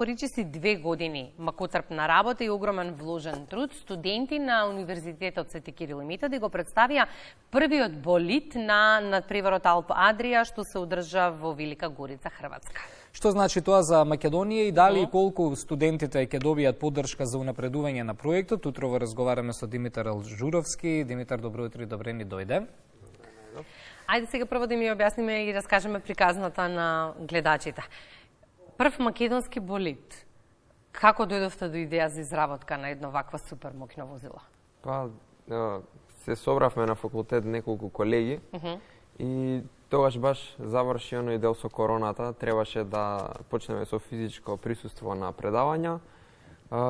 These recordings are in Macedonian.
Поричи 2 години макоцрпна работа и огромен вложен труд, студенти на Универзитетот Свети Кирил и Методи го представија првиот болид на надпреварот Алп Адрија, што се одржа во Велика Горица, Хрватска. Што значи тоа за Македонија и дали и колку студентите ќе добијат поддршка за унапредување на проектот? Утрово разговараме со Димитар Алжуровски. Димитар, добро утро и добре ни дојде. Ајде сега прво да ми објасниме и раскажеме приказната на гледачите. Прв македонски болид. Како дојдовте до идеја за изработка на едно вакво супер моќно возило? Па, се собравме на факултет неколку колеги и тогаш баш заврши оној дел со короната, требаше да почнеме со физичко присуство на предавања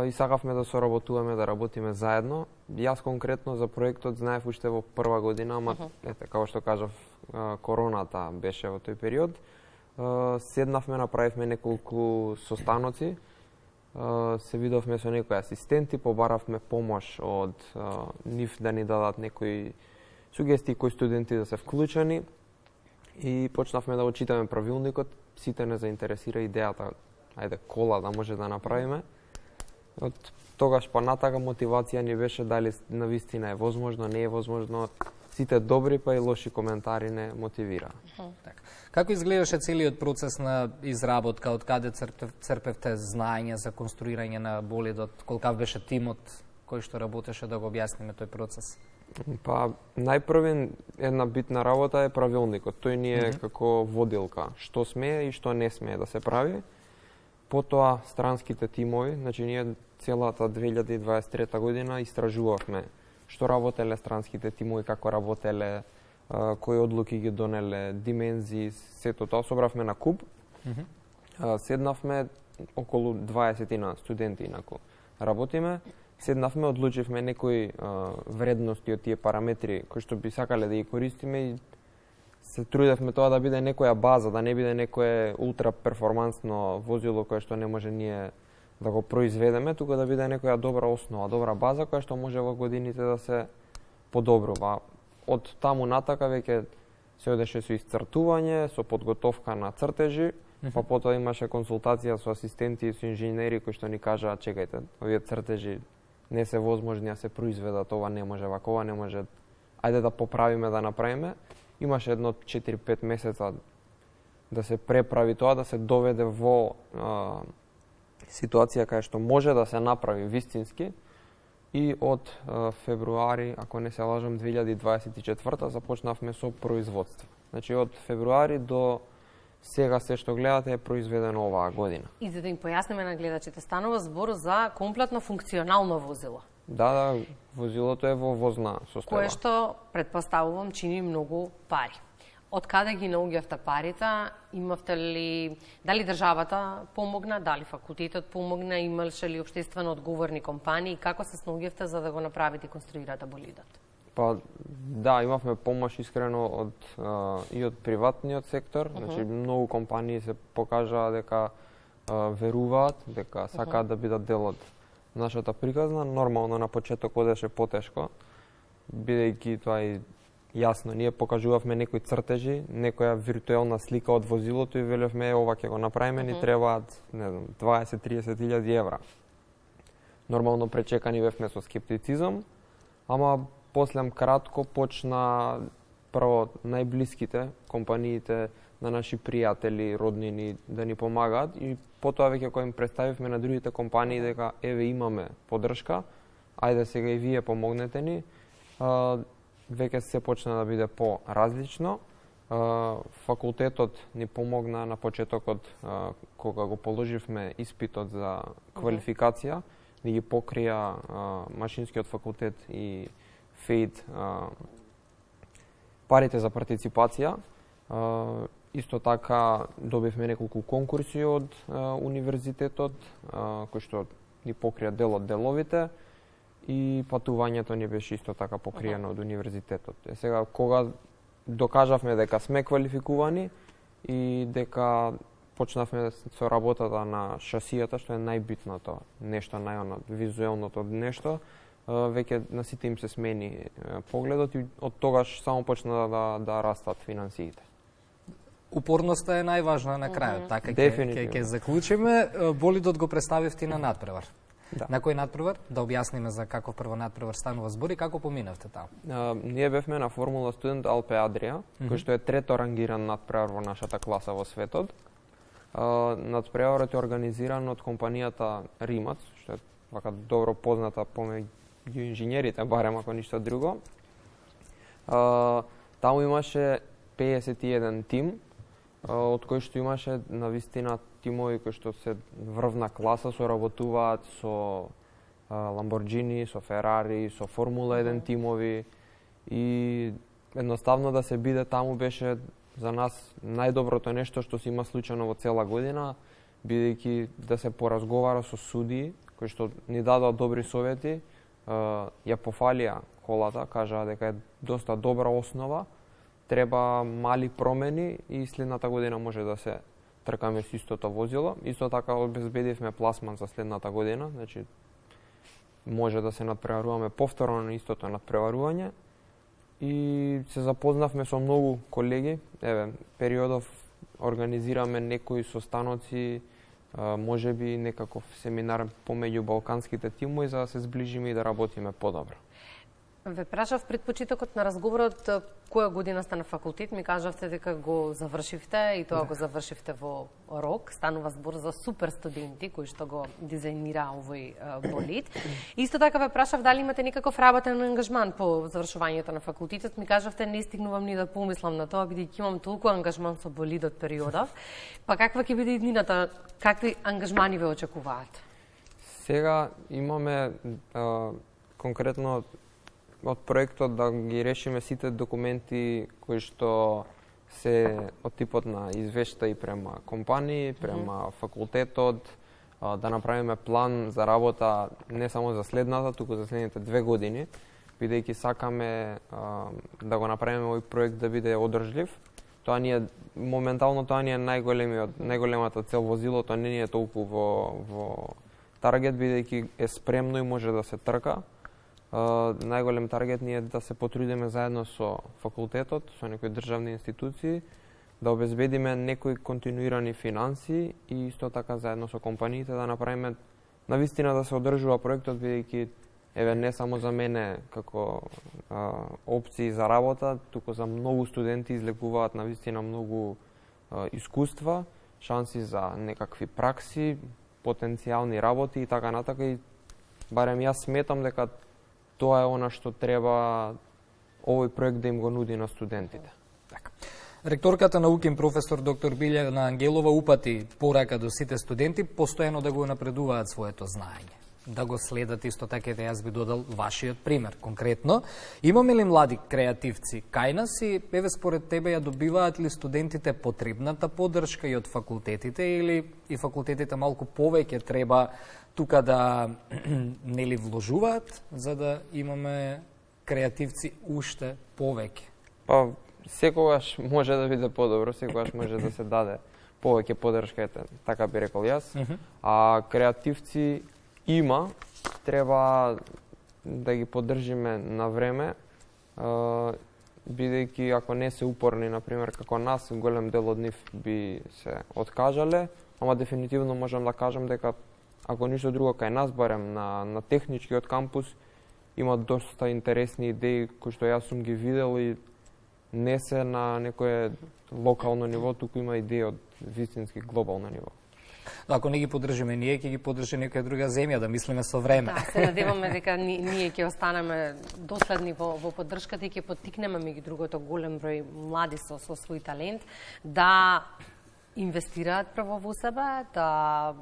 и сакавме да соработуваме, да работиме заедно. Јас конкретно за проектот знаев уште во прва година, ама ете, како што кажав, короната беше во тој период. Седнавме, направивме неколку состаноци, се видовме со некои асистенти, побаравме помош од нив да ни дадат некои сугестии кои студенти да се вклучени и почнавме да го читаме правилникот. Сите не заинтересира идејата, ајде кола да може да направиме. Од тогаш па натака мотивација ни беше дали навистина е возможно, не е возможно. Сите добри па и лоши коментари не мотивираа. Како изгледаше целиот процес на изработка, од каде црпевте знаење за конструирање на болидот, колкав беше тимот кој што работеше, да го објасниме тој процес? Па најпрвен една битна работа е правилникот. Тој ни е како водилка, што смее и што не смее да се прави. Потоа странските тимови, значи ние целата 2023 година истражувавме што работеле странските тимови, како работеле, кои одлуки ги донеле, димензии, сето тоа собравме на куп. Седнавме околу 20 студенти инаку работиме. Седнавме, одлучивме некои вредности од тие параметри кои што би сакале да ги користиме и се трудевме тоа да биде некоја база, да не биде некое ултра перформансно возило кое што не може ние да го произведеме, туку да биде некоја добра основа, добра база која што може во годините да се подобрува. Од таму натака веќе се одеше со исцртување, со подготовка на цртежи, па потоа имаше консултација со асистенти и со инженери кои што ни кажаа чекајте, овие цртежи не се возможни да се произведат, ова не може вака, ова не може. Ајде да поправиме, да направиме. Имаше едно 4-5 месеца да се преправи тоа, да се доведе во ситуација кај што може да се направи вистински и од февруари, ако не се лажам, 2024 започнавме со производство. Значи од февруари до сега се што гледате е произведено оваа година. И за да им појасниме на гледачите, станува збор за комплетно функционално возило. Да, возилото е во возна состојба. Кое што, предпоставувам, чини многу пари. Од каде ги наоѓавте парите? Имавте ли, дали државата помогна, дали факултетот помогна, имаше ли општествено одговорни компании, како се снаоѓавте за да го направите и конструирате болидот? Па да, имавме помош искрено и од приватниот сектор, значи многу компании се покажаа дека веруваат, дека сакаат да бидат дел од нашата приказна. Нормално на почеток одеше потешко, бидејќи тоа и јасно, ние покажувавме некои цртежи, некоја виртуелна слика од возилото и велевме ова ќе го направиме, ни требаат, не знам, 20-30 илјади евра. Нормално пречекани бевме со скептицизам, ама после кратко почна прво најблиските компаниите на наши пријатели, роднини да ни помагаат и потоа веќе кога им представивме на другите компании дека еве имаме поддршка, ајде сега и вие помогнете ни, веќе се почна да биде по-различно. Факултетот ни помогна на почетокот кога го положивме испитот за квалификација, да ги покрија Машинскиот факултет и ФЕИД парите за партиципација. Исто така добивме неколку конкурси од универзитетот, кои што ни покрија дел од деловите и патувањето ни беше исто така покриено од универзитетот. Сега, кога докажавме дека сме квалификувани и дека почнавме со работата на шасијата, што е најбитното нешто, визуелното нешто, веќе на сите им се смени погледот и од тогаш само почна да растат финансиите. упорноста е најважна на крајот. Така ќе заклучиме. Болидот го представивте на надпревар. Да. На кој надпревар? Да објасниме за каков прво надпревар станува збор и како поминавте таму. Ние бевме на Формула Студент Алпе Адрија, кој што е трето рангиран надпревар во нашата класа во светот. Надпреварот е организиран од компанијата Римац, што е вака добро позната помеѓу инженерите, барем ако ништо друго. Таму имаше 51 тим, од кој што имаше навистина тимови кои што се врвна класа, соработуваат со Lamborghini, со Ferrari, со Формула 1 тимови и едноставно да се биде таму беше за нас најдоброто нешто што се има случајно во цела година, бидејќи да се поразговара со судии кои што ни дадоа добри совети, ја пофалија колата, кажаа дека е доста добра основа, треба мали промени и следната година може да се тркаме со истото возило. Исто така обезбедивме пласман за следната година, значи може да се надпреваруваме повторно на истото надпреварување и се запознавме со многу колеги. Еве, периодов организираме некои состаноци, можеби некаков семинар помеѓу балканските тимови за да се зближиме и да работиме подобро. Ве прашав пред почетокот на разговорот која година сте на факултет, ми кажавте дека го завршивте и тоа го завршивте во рок. Станува збор за супер студенти кои што го дизајнира овој болид. Исто така ве прашав дали имате некаков работен ангажман по завршувањето на факултетот. Ми кажавте не стигнувам ни да помислам на тоа бидејќи имам толку ангажман со болидот периодов. Па каква ќе биде иднината? Какви ангажмани ве очекуваат? Сега имаме конкретно од проектот да ги решиме сите документи кои што се од типот на извештаи према компании, према факултетот, да направиме план за работа не само за следната, туку за следните 2 години, бидејќи сакаме да го направиме овој проект да биде одржлив. Тоа ни е моментално тоа ни е најголемата цел возилото, не ни е толку во таргет бидејќи е спремно и може да се трка. Најголем таргет ни е да се потрудиме заедно со факултетот, со некои државни институции, да обезбедиме некои континуирани финанси и исто така заедно со компаниите да направиме навистина да се одржува проектот, бидејќи еве не само за мене како опции за работа, туку за многу студенти излекуваат навистина многу искуства, шанси за некакви пракси, потенцијални работи и така натака и барем јас сметам дека тоа е она што треба овој проект да им го нуди на студентите. Така. Ректорката на УКИМ професор доктор Билјана Ангелова упати порака до сите студенти постојано да го напредуваат своето знаење. Да го следат исто така да јас би додал вашиот пример. Конкретно, имаме ли млади креативци кај нас и еве според тебе ја добиваат ли студентите потребната поддршка и од факултетите или и факултетите малку повеќе треба тука да нели вложуваат за да имаме креативци уште повеќе? Па секогаш може да биде подобро, секогаш може да се даде повеќе поддршка, така би рекол јас. А креативци има, треба да ги поддржиме на време, бидејќи ако не се упорни, например, како нас, голем дел од нив би се откажале, ама дефинитивно можам да кажам дека ако ништо друго кај нас, барем на техничкиот кампус, има доста интересни идеи кои што јас сум ги видел и не се на некое локално ниво, туку има идеи од вистински глобално ниво. Ако не ги поддржиме ние, ќе ги поддржи некоја друга земја, да мислиме со време. Да, се надеваме дека ние ќе останеме доследни во поддршката и ќе поттикнеме меѓу другото голем број млади со свој талент да инвестираат прво во себе, да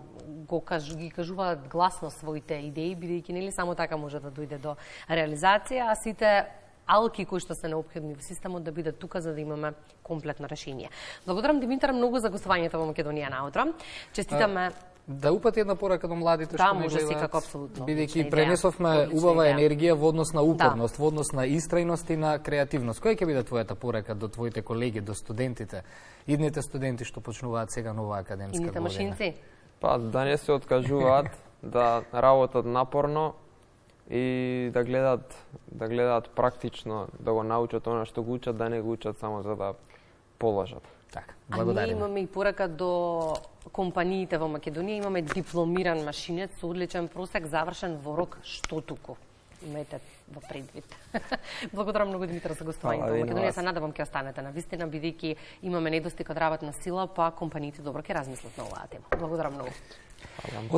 ги кажуваат гласно своите идеи, бидејќи нели само така може да дојде до реализација, а сите алки кои што се неопходни во системот да бидат тука за да имаме комплетно решение. Благодарам Димитар многу за гостувањето во Македонија на утро. Честитаме. Да упати една порака до младите што не може секако апсолутно. Бидејќи пренесовме убава енергија во однос на упорност, во однос на истрајност и на креативност. Која ќе биде твојата порака до твоите колеги, до студентите, идните студенти што почнуваат сега нова академска година? Идните машинци? Па да не се откажуваат, да работат напорно и да гледаат практично, да го научат она што го учат, да не го учат само за да положат. Така, А ние благодариме. имаме и порака до компаниите во Македонија, имаме дипломиран машинец со одличен просек, завршен во рок што туку. Имајте во предвид. Благодарам многу, Димитар, за гостувањето Фала во ви на Македонија. вас. Се надевам ќе останете на вистина, бидејќи имаме недостиг од работна сила, па компаниите добро ќе размислат на оваа тема. Благодарам многу.